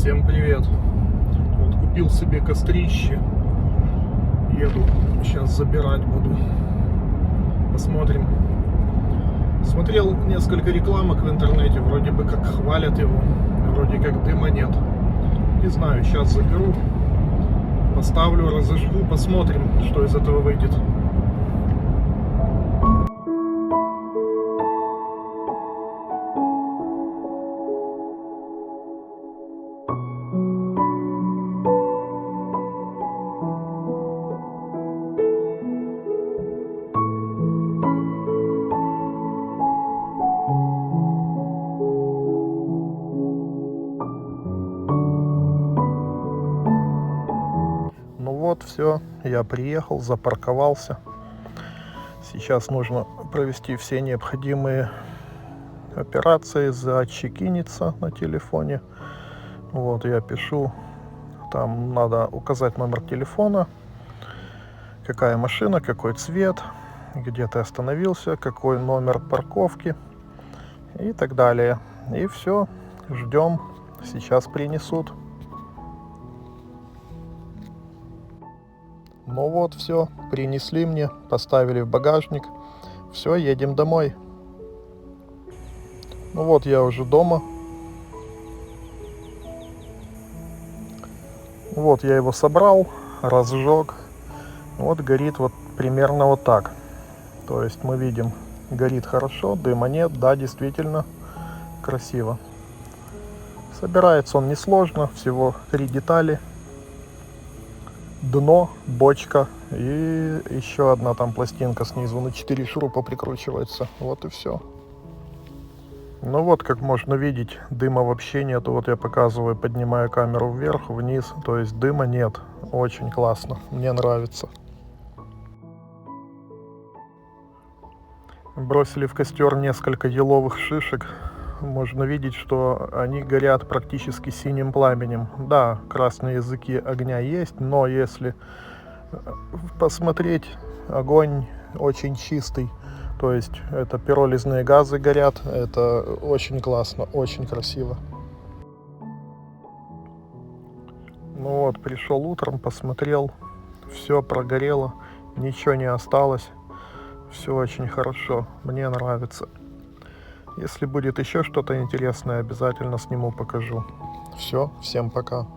Всем привет! Вот купил себе кострище. Еду, сейчас забирать буду. Посмотрим. Смотрел несколько рекламок в интернете, вроде бы как хвалят его, вроде как дыма нет. Не знаю, сейчас заберу, поставлю, разожгу, посмотрим, что из этого выйдет. Ну вот, все, я приехал, запарковался. Сейчас нужно провести все необходимые операции, зачекиниться на телефоне. Вот, я пишу, там надо указать номер телефона, какая машина, какой цвет, где ты остановился, какой номер парковки и так далее. И все, ждем, сейчас принесут. Ну вот, все, принесли мне, поставили в багажник. Все, едем домой. Ну вот, я уже дома. Вот, я его собрал, разжег. Вот горит вот примерно вот так. То есть мы видим, горит хорошо, дыма нет. Да, действительно красиво. Собирается он несложно, всего 3 детали. Дно, бочка и еще одна там пластинка снизу, на 4 шурупа прикручивается. Вот и все. Ну вот, как можно видеть, дыма вообще нету. Вот я показываю, поднимаю камеру вверх, вниз, то есть дыма нет. Очень классно, мне нравится. Бросили в костер несколько еловых шишек. Можно видеть, что они горят практически синим пламенем. Да, красные языки огня есть, но если посмотреть, огонь очень чистый. То есть это пиролизные газы горят. Это очень классно, очень красиво. Ну вот, пришел утром, посмотрел, все прогорело, ничего не осталось. Все очень хорошо, мне нравится. Если будет еще что-то интересное, обязательно сниму, покажу. Все, всем пока.